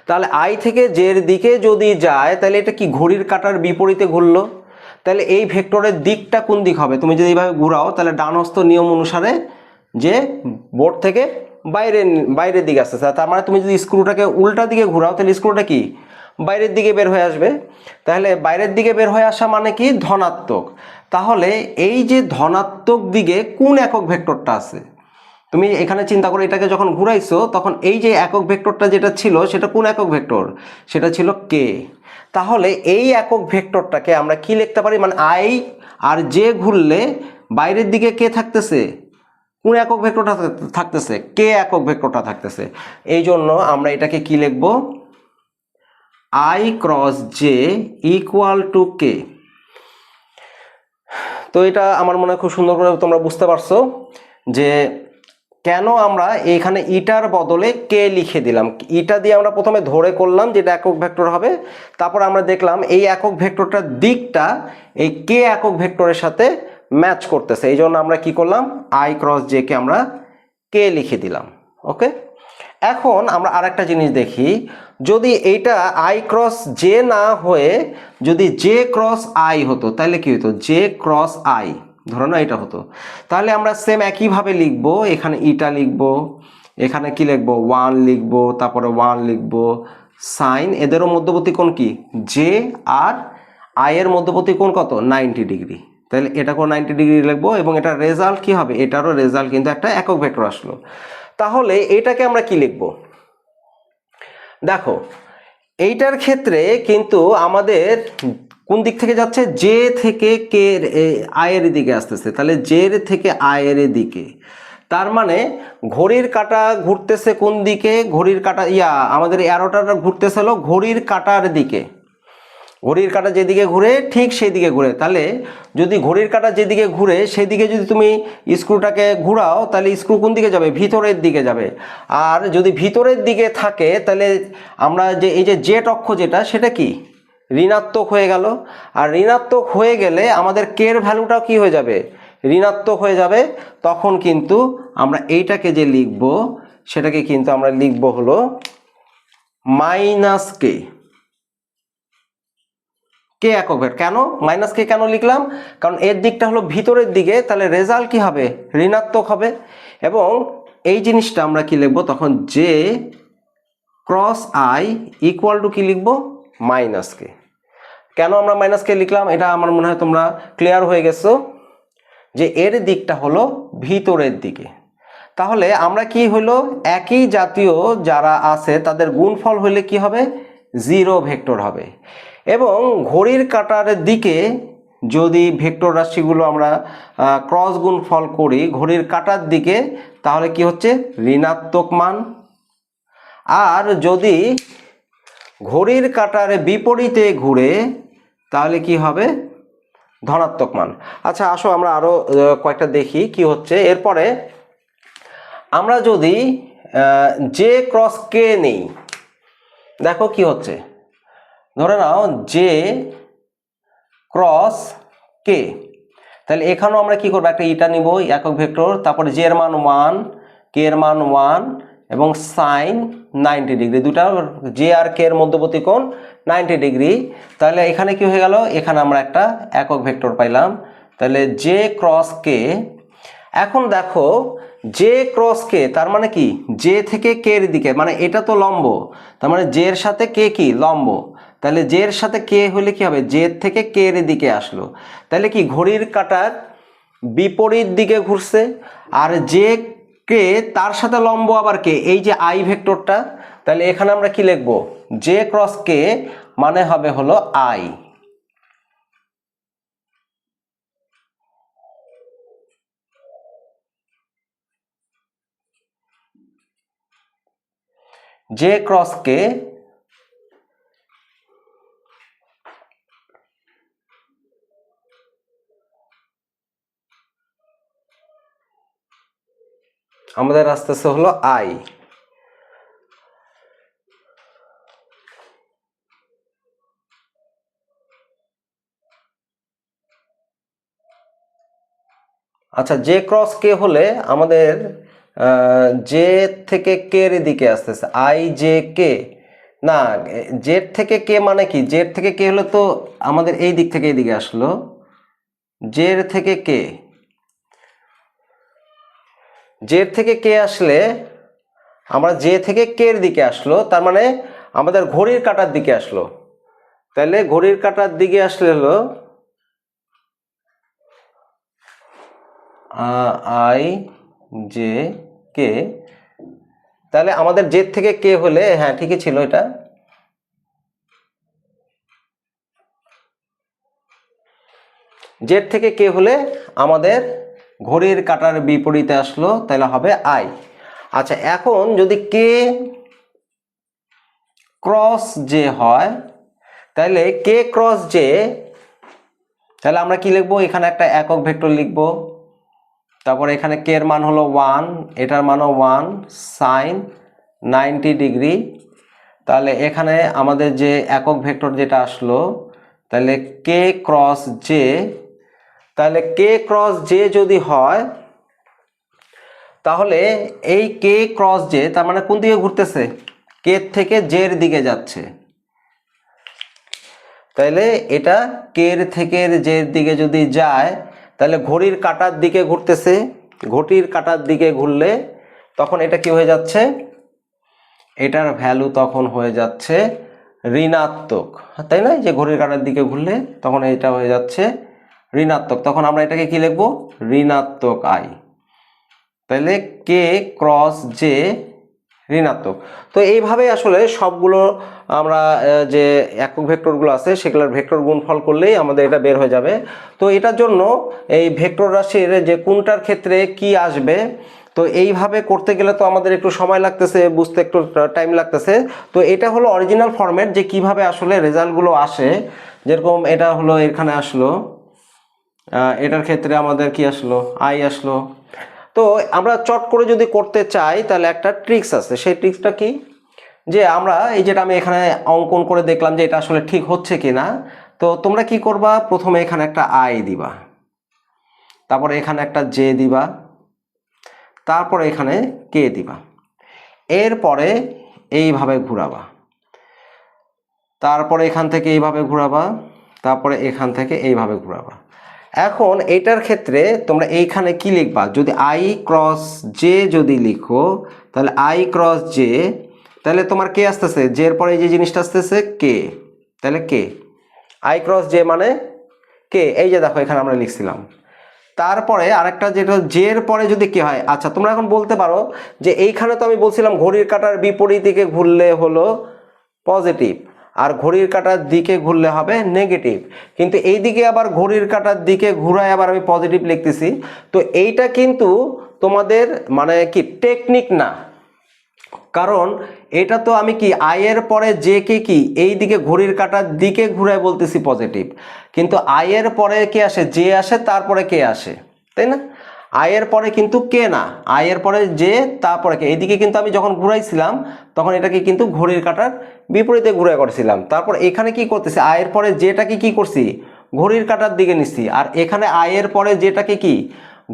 তাহলে আই থেকে জে এর দিকে যদি যায় তাহলে এটা কি ঘড়ির কাঁটার বিপরীতে ঘুরলো, তাহলে এই ভেক্টরের দিকটা কোন দিক হবে, তুমি যদি এইভাবে ঘুরাও তাহলে ডানহস্ত নিয়ম অনুসারে যে বোর্ড থেকে বাইরের দিকে আসতেছে, তার মানে তুমি যদি স্ক্রুটাকে উল্টা দিকে ঘুরাও তাহলে স্ক্রুটা কি বাইরের দিকে বের হয়ে আসবে। তাহলে বাইরের দিকে বের হয়ে আসা মানে কি ধনাত্মক। তাহলে এই যে ধনাত্মক দিকে কোন একক ভেক্টরটা আছে, তুমি এখানে চিন্তা করে এটাকে যখন ঘুরাইছো তখন এই যে একক ভেক্টরটা যেটা ছিল সেটা কোন একক ভেক্টর, সেটা ছিল কে। তাহলে এই একক ভেক্টরটাকে আমরা কি লিখতে পারি, মানে আই আর জে ঘুরলে বাইরের দিকে কে থাকতেছে, কোন একক ভেক্টরটা থাকতেছে, কে একক ভেক্টরটা থাকতেছে। এই জন্য আমরা এটাকে কি লিখব, I cross J equal to K. তো এটা আমার মনে হয় খুব সুন্দর করে তোমরা বুঝতে পারছো যে কেন আমরা এখানে ইটার বদলে কে লিখে দিলাম। ইটা দিয়ে আমরা প্রথমে ধরে করলাম যেটা একক ভেক্টর হবে, তারপর আমরা দেখলাম এই একক ভেক্টরটার দিকটা এই কে একক ভেক্টরের সাথে ম্যাচ করতেছে, এই জন্য আমরা কি করলাম আই ক্রস জে কে আমরা কে লিখে দিলাম। ওকে, এখন আমরা আরেকটা জিনিস দেখি, যদি এইটা আই ক্রস জে না হয়ে যদি জে ক্রস আই হতো তাহলে কি হতো, জে ক্রস আই ধরো না এটা হতো, তাহলে আমরা সেম একইভাবে লিখবো, এখানে ইটা লিখবো, এখানে কি লিখবো 1 লিখবো, তারপরে 1 লিখবো, সাইন এদেরও মধ্যবর্তী কোণ কি জে আর আই এর মধ্যবর্তী কোণ কত 90 ডিগ্রি, তাহলে এটাকেও 90 ডিগ্রি লিখবো এবং এটার রেজাল্ট কি হবে, এটারও রেজাল্ট কিন্তু একটা একক ভেক্টর আসলো। তাহলে এটাকে আমরা কি লিখবো, দেখো এইটার ক্ষেত্রে কিন্তু আমাদের কোন দিক থেকে যাচ্ছে, জে থেকে কে আয়ের দিকে আসতেছে, তাহলে জে থেকে আয়ের দিকে, তার মানে ঘড়ির কাঁটা ঘুরতেছে কোন দিকে, ঘড়ির কাঁটা আমাদের অ্যারোটা ঘুরতেছে হলো ঘড়ির কাঁটার দিকে। ঘড়ির কাঁটা যেদিকে ঘুরে ঠিক সেই দিকে ঘুরে। তাহলে যদি ঘড়ির কাঁটা যেদিকে ঘুরে সেদিকে যদি তুমি স্ক্রুটাকে ঘুরাও তাহলে স্ক্রু কোন দিকে যাবে? ভিতরের দিকে যাবে। আর যদি ভিতরের দিকে থাকে তাহলে আমরা যে এই যে জেড অক্ষ যেটা সেটা কি ঋণাত্মক হয়ে গেল। আর ঋণাত্মক হয়ে গেলে আমাদের কের ভ্যালুটাও কি হয়ে যাবে? ঋণাত্মক হয়ে যাবে। তখন কিন্তু আমরা এইটাকে যে লিখব সেটাকে কিন্তু আমরা লিখব হলো মাইনাস কে, কে একক ভেক্টর। কেন মাইনাস কে কেন লিখলাম? কারণ এর দিকটা হলো ভিতরের দিকে, তাহলে রেজাল্ট কি হবে? ঋণাত্মক হবে। এবং এই জিনিসটা আমরা কি লিখবো তখন? J cross I equal to কি লিখবো? মাইনাস কে। কেন আমরা মাইনাস কে লিখলাম এটা আমার মনে হয় তোমরা ক্লিয়ার হয়ে গেছো, যে এর দিকটা হলো ভিতরের দিকে। তাহলে আমরা কি হলো একই জাতীয় যারা আছে তাদের গুণফল হলে কি হবে? জিরো ভেক্টর হবে। এবং ঘড়ির কাঁটার দিকে যদি ভেক্টর রাশিগুলো আমরা ক্রস গুণফল করি ঘড়ির কাঁটার দিকে, তাহলে কি হচ্ছে? ঋণাত্মক মান। আর যদি ঘড়ির কাঁটার বিপরীতে ঘুরে তাহলে কি হবে? ধনাত্মক মান। আচ্ছা আসো আমরা আরো কয়েকটা দেখি কি হচ্ছে। এরপরে আমরা যদি জে ক্রস কে নেই, দেখো কি হচ্ছে। ধরে নাও জে ক্রস কে, তাহলে এখানেও আমরা কি করবো? একটা ইটা নিব একক ভেক্টর, তারপরে জে এর মান 1, কে এর মান 1 এবং সাইন 90 ডিগ্রি, দুটা জে আর কে এর মধ্যবর্তী কোণ 90 ডিগ্রি। তাহলে এখানে কি হয়ে গেল? এখানে আমরা একটা একক ভেক্টর পাইলাম। তাহলে জে ক্রস কে। এখন দেখো জে ক্রস কে তার মানে কি? জে থেকে কে এর দিকে, মানে এটা তো লম্ব, তার মানে জে এর সাথে কে কি লম্ব। তাহলে জে এর সাথে কে হলে কি হবে? জে থেকে কে এর দিকে আসলো। তাহলে কি ঘড়ির কাঁটার বিপরীত দিকে ঘুরছে। আর জে কে তার সাথে লম্ব আবার কে? এই যে আই ভেক্টরটা। তাহলে এখানে আমরা কি লিখবো? জে ক্রস কে মানে হবে হলো আই। জে ক্রস কে আমাদের আসতেছে হলো আই। আচ্ছা জে ক্রস কে হলে আমাদের জে থেকে কে এর দিকে আসতেছে আই জে কে। না, জেড থেকে কে মানে কি? জেড থেকে কে হলে তো আমাদের এই দিক থেকে এইদিকে আসলো। জেড থেকে কে, জেড থেকে কে আসলে আমরা জে থেকে কে এর দিকে আসলো, তার মানে আমাদের ঘড়ির কাঁটার দিকে আসলো। তাহলে ঘড়ির কাঁটার দিকে আসলে হলো আই জে কে। তাহলে আমাদের জেড থেকে কে হলে, হ্যাঁ ঠিকই ছিল এটা, জেড থেকে কে হলে আমাদের ঘড়ির কাঁটার বিপরীতে আসলো, তাহলে হবে আই। আচ্ছা এখন যদি কে ক্রস জে হয়, তাহলে কে ক্রস জে, তাহলে আমরা কি লিখবো? এখানে একটা একক ভেক্টর লিখবো, তারপর এখানে কে এর মান হলো 1, এটার মানও 1 সাইন 90 ডিগ্রি। তাহলে এখানে আমাদের যে একক ভেক্টর যেটা আসলো, তাহলে কে ক্রস জে, তাহলে কে ক্রস জে যদি হয় তাহলে এই কে ক্রস জে তার মানে কোন দিকে ঘুরতেছে? কে থেকে জে এর দিকে যাচ্ছে। তাহলে এটা কে এর থেকে জে এর দিকে যদি যায় তাহলে ঘড়ির কাঁটার দিকে ঘুরতেছে। ঘড়ির কাঁটার দিকে ঘুরলে তখন এটা কি হয়ে যাচ্ছে? এটার ভ্যালু তখন হয়ে যাচ্ছে ঋণাত্মক, তাই না? যে ঘড়ির কাঁটার দিকে ঘুরলে তখন এটা হয়ে যাচ্ছে ঋণাত্মক। তখন আমরা এটাকে কি লিখবো? ঋণাত্মক আই। তাহলে কে ক্রস জে ঋণাত্মক। তো এইভাবে আসলে সবগুলো আমরা যে একক ভেক্টরগুলো আছে সেগুলোর ভেক্টর গুণফল করলেই আমাদের এটা বের হয়ে যাবে। তো এটার জন্য এই ভেক্টর রাশির যে কোনটার ক্ষেত্রে কি আসবে তো এইভাবে করতে গেলে তো আমাদের একটু সময় লাগতেছে, বুঝতে একটু টাইম লাগতেছে। তো এটা হলো অরিজিনাল ফরম্যাট, যে কিভাবে আসলে রেজাল্টগুলো আসে। যেরকম এটা হলো এখানে আসলো, এটার ক্ষেত্রে আমাদের কি আসলো, আই আসলো। তো আমরা চট করে যদি করতে চাই তাহলে একটা ট্রিক্স আছে, সেই ট্রিক্সটা কি, যে আমরা এই যেটা আমি এখানে অঙ্কন করে দেখলাম যে এটা আসলে ঠিক হচ্ছে কিনা। তো তোমরা কি করবা, প্রথমে এখানে একটা আই দিবা, তারপরে এখানে একটা জে দিবা, তারপরে এখানে কে দিবা, এরপরে এইভাবে ঘোরাবা, তারপরে এখান থেকে এইভাবে ঘোরাবা, তারপরে এখান থেকে এইভাবে ঘোরাবা। এখন এটার ক্ষেত্রে তোমরা এইখানে কি লিখবা, যদি আই ক্রস জে যদি লিখো তাহলে আই ক্রস জে, তাহলে তোমার কে আসতেছে, জে এর পরে যে জিনিসটা আসতেছে কে, তাহলে কে, আই ক্রস জে মানে কে, এই যে দেখো এখানে আমরা লিখছিলাম। তারপরে আরেকটা যেটা জে এর পরে যদি কে হয়, আচ্ছা তোমরা এখন বলতে পারো যে এইখানে তো আমি বলছিলাম ঘড়ির কাঁটার বিপরীত দিকে ঘুরলে হলো পজিটিভ, আর ঘড়ির কাঁটার দিকে ঘুরলে হবে নেগেটিভ, কিন্তু এই দিকে আবার ঘড়ির কাঁটার দিকে ঘুরায় আবার আমি পজিটিভ লিখতেছি। তো এইটা কিন্তু তোমাদের মানে কি টেকনিক না, কারণ এটা তো আমি কি আই এর পরে জে কে কি এই দিকে ঘড়ির কাঁটার দিকে ঘুরায় বলতেছি পজিটিভ, কিন্তু আই এর পরে কে আসে, জে আসে, তারপরে কে আসে, তাই না? আই এর পরে কিন্তু কে না, আই এর পরে জে, তারপরে কে, এইদিকে কিন্তু আমি যখন ঘুরাইছিলাম তখন এটাকে কিন্তু ঘড়ির কাঁটার বিপরীতে ঘুরায় করেছিলাম। তারপর এখানে কি করতেছি, আই এর পরে জেটাকে কি করছি, ঘড়ির কাঁটার দিকে নিচ্ছি, আর এখানে আই এর পরে জেটাকে কি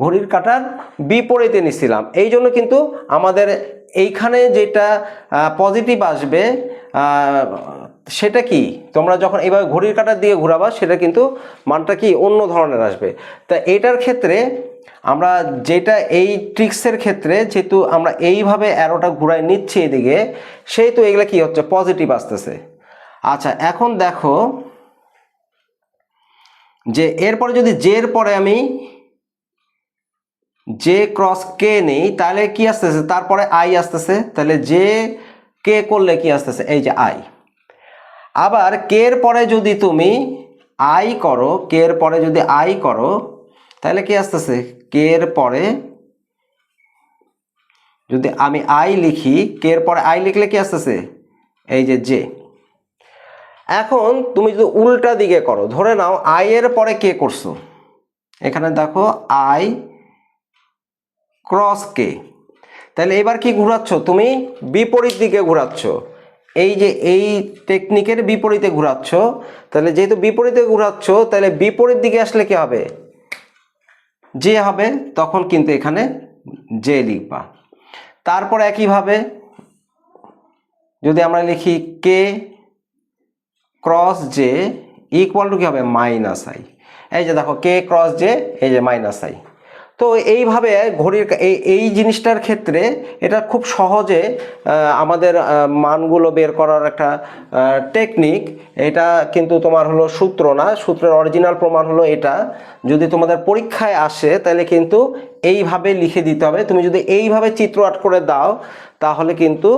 ঘড়ির কাঁটার বিপরীতে নিচ্ছিলাম। এই জন্য কিন্তু আমাদের এইখানে যেটা পজিটিভ আসবে সেটা কি, তোমরা যখন এইভাবে ঘড়ির কাঁটার দিকে ঘোরাবা সেটা কিন্তু মানটা কি অন্য ধরনের আসবে। তা এটার ক্ষেত্রে আমরা যেটা এই ট্রিক্সের ক্ষেত্রে যেহেতু আমরা এইভাবে অ্যারোটা ঘুরায় নিচ্ছি এদিকে, সেহেতু এগুলো কি হচ্ছে পজিটিভ আসতেছে। আচ্ছা এখন দেখো যে এরপরে যদি জে এর পরে আমি জে ক্রস কে নেই তাহলে কি আসতেছে, তারপরে আই আসতেছে, তাহলে জে কে করলে কি আসতেছে, এই যে আই। আবার কে এর পরে যদি তুমি আই করো, কে এর পরে যদি আই করো তাহলে কি আসতেছে, কে এর পরে যদি আমি আই লিখি, কে এর পরে আই লিখলে কি আসতেছে, এই যে জে। এখন তুমি যদি উল্টা দিকে করো, ধরে নাও আই এর পরে কে করছো, এখানে দেখো আই ক্রস কে, তাহলে এবার কি ঘোরাচ্ছ, তুমি বিপরীত দিকে ঘোরাচ্ছ, এই যে এই টেকনিকের বিপরীতে ঘোরাচ্ছ। তাহলে যেহেতু বিপরীতে ঘোরাচ্ছ তাহলে বিপরীত দিকে আসলে কি হবে, জে হবে, তখন কিন্তু এখানে জে লিখবা। তারপর একইভাবে যদি আমরা লিখি কে ক্রস জে ইকুয়াল টু কি হবে, মাইনাস আই। এই যে দেখো কে ক্রস জে, এই যে মাইনাস আই। তো এইভাবে ঘড়ির এই জিনিসটার ক্ষেত্রে এটা খুব সহজে আমাদের মানগুলো বের করার একটা টেকনিক। এটা কিন্তু তোমার হলো সূত্র না, সূত্রের অরিজিনাল প্রমাণ হলো এটা। যদি তোমাদের পরীক্ষায় আসে তাহলে কিন্তু এইভাবে লিখে দিতে হবে। তুমি যদি এইভাবে চিত্র আর্ট করে দাও তাহলে কিন্তু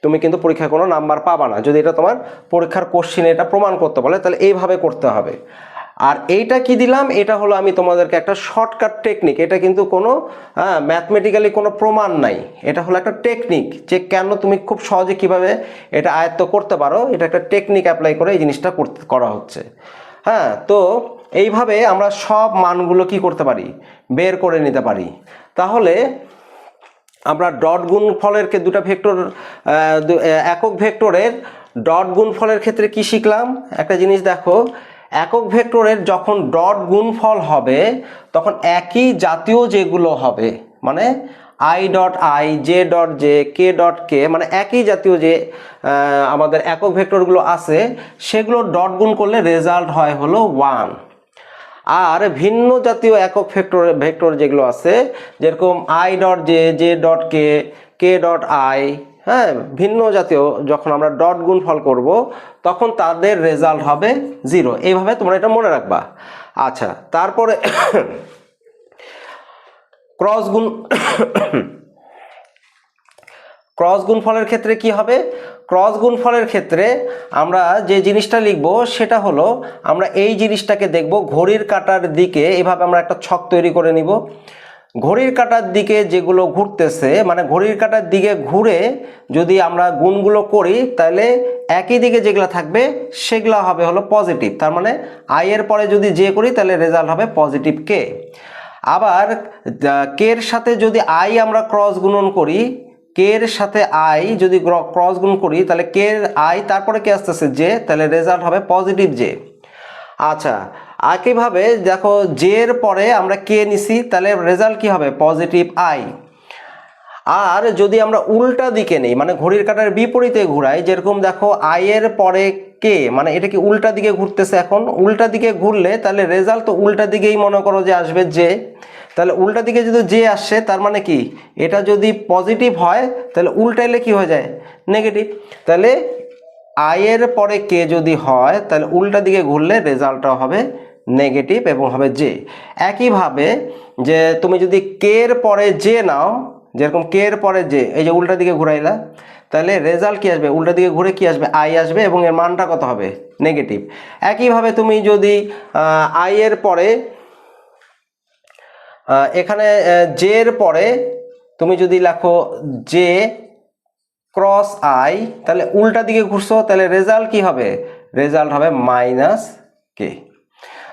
তুমি কিন্তু পরীক্ষায় কোনো নাম্বার পাবা না। যদি এটা তোমার পরীক্ষার কোশ্চিনে এটা প্রমাণ করতে বলে তাহলে এইভাবে করতে হবে। আর এইটা কি দিলাম, এটা হলো আমি তোমাদেরকে একটা শর্টকাট টেকনিক, এটা কিন্তু কোনো ম্যাথমেটিক্যালি কোনো প্রমাণ নাই, এটা হলো একটা টেকনিক যে কেন তুমি খুব সহজে কিভাবে এটা আয়ত্ত করতে পারো, এটা একটা টেকনিক অ্যাপ্লাই করে এই জিনিসটা করা হচ্ছে। হ্যাঁ, তো এইভাবে আমরা সব মানগুলো কি করতে পারি, বের করে নিতে পারি। তাহলে আমরা ডট গুণফলের দুটা ভেক্টর, একক ভেক্টরের ডট গুণফলের ক্ষেত্রে কি শিখলাম, একটা জিনিস দেখো, একক ভেক্টরের যখন ডট গুণফল হবে তখন একই জাতীয় যেগুলো হবে, মানে I dot I, J dot J, K dot K, মানে একই জাতীয় যে আমাদের একক ভেক্টরগুলো আছে সেগুলো ডট গুণ করলে রেজাল্ট হয় হলো 1। আর ভিন্ন জাতীয় একক ভেক্টর যেগুলো আছে যেরকম I dot J, J dot K, K dot I, হ্যাঁ, ভিন্ন জাতীয় যখন আমরা ডট গুণফল করব তখন তাদের রেজাল্ট হবে 0। এইভাবে তোমরা এটা মনে রাখবা। আচ্ছা, তারপরে ক্রস গুণফলের ক্ষেত্রে কি হবে, ক্রস গুণফলের ক্ষেত্রে আমরা যে জিনিসটা লিখব সেটা হলো আমরা এই জিনিসটাকে দেখব ঘড়ির কাঁটার দিকে, এভাবে আমরা একটা ছক তৈরি করে নিব। ঘড়ির কাঁটার দিকে যেগুলো ঘুরতেছে, মানে ঘড়ির কাঁটার দিকে ঘুরে যদি আমরা গুণগুলো করি তাহলে একই দিকে যেগুলো থাকবে সেগুলো হবে হলো পজিটিভ। তার মানে আই এর পরে যদি জে করি তাহলে রেজাল্ট হবে পজিটিভ কে। আবার কে এর সাথে যদি আই আমরা ক্রস গুণন করি, কে এর সাথে আই যদি ক্রস গুণ করি তাহলে কে এর আই তারপরে কে আসতেছে জে, তাহলে রেজাল্ট হবে পজিটিভ জে। আচ্ছা, একইভাবে দেখো জে এর পরে আমরা কে নিছি তাহলে রেজাল্ট কি হবে পজিটিভ আই। আর যদি আমরা উল্টা দিকে নেই, মানে ঘড়ির কাঁটার বিপরীতে ঘুরাই, যেরকম দেখো আই এর পরে কে, মানে এটা কি উল্টা দিকে ঘুরতেছে, এখন উল্টা দিকে ঘুরলে তাহলে রেজাল্ট তো উল্টা দিকেই মনে করো যে আসবে জে। তাহলে উল্টা দিকে যদি জে আসে তার মানে কি এটা যদি পজিটিভ হয় তাহলে উল্টা এলে কি হয়ে যায় নেগেটিভ। তাহলে আই এর পরে কে যদি হয় তাহলে উল্টা দিকে ঘুরলে রেজাল্টটা হবে নেগেটিভ এবং হবে জে। একইভাবে যে তুমি যদি কে এর পরে জে নাও, যেরকম কে এর পরে জে, এই যে উল্টা দিকে ঘুরাইলা, তাহলে রেজাল্ট কি আসবে উল্টা দিকে ঘুরে কি আসবে আই আসবে এবং এর মানটা কত হবে নেগেটিভ। একইভাবে তুমি যদি আই এর পরে এখানে জে এর পরে তুমি যদি লেখো জে ক্রস আই, তাহলে উল্টা দিকে ঘুরছো, তাহলে রেজাল্ট কি হবে রেজাল্ট হবে মাইনাস কে।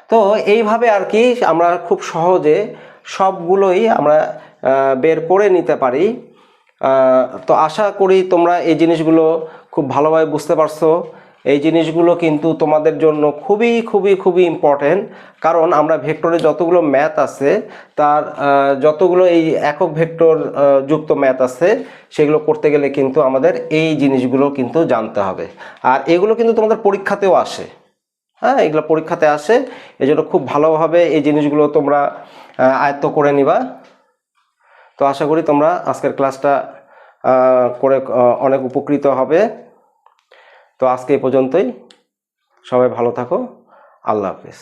তো এইভাবে আর কি আমরা খুব সহজে সবগুলোই আমরা বের করে নিতে পারি। তো আশা করি তোমরা এই জিনিসগুলো খুব ভালোভাবে বুঝতে পারছো। এই জিনিসগুলো কিন্তু তোমাদের জন্য খুবই খুবই খুবই ইম্পর্টেন্ট, কারণ আমরা ভেক্টরে যতগুলো ম্যাথ আছে তার যতগুলো এই একক ভেক্টর যুক্ত ম্যাথ আছে সেগুলো করতে গেলে কিন্তু আমাদের এই জিনিসগুলো কিন্তু জানতে হবে। আর এগুলো কিন্তু তোমাদের পরীক্ষাতেও আসে, হ্যাঁ এগুলো পরীক্ষাতে আসে, এই জন্য খুব ভালোভাবে এই জিনিসগুলো তোমরা আয়ত্ত করে নিবা। তো আশা করি তোমরা আজকের ক্লাসটা করে অনেক উপকৃত হবে। তো আজকে এই পর্যন্তই, সবাই ভালো থাকো, আল্লাহ হাফেজ।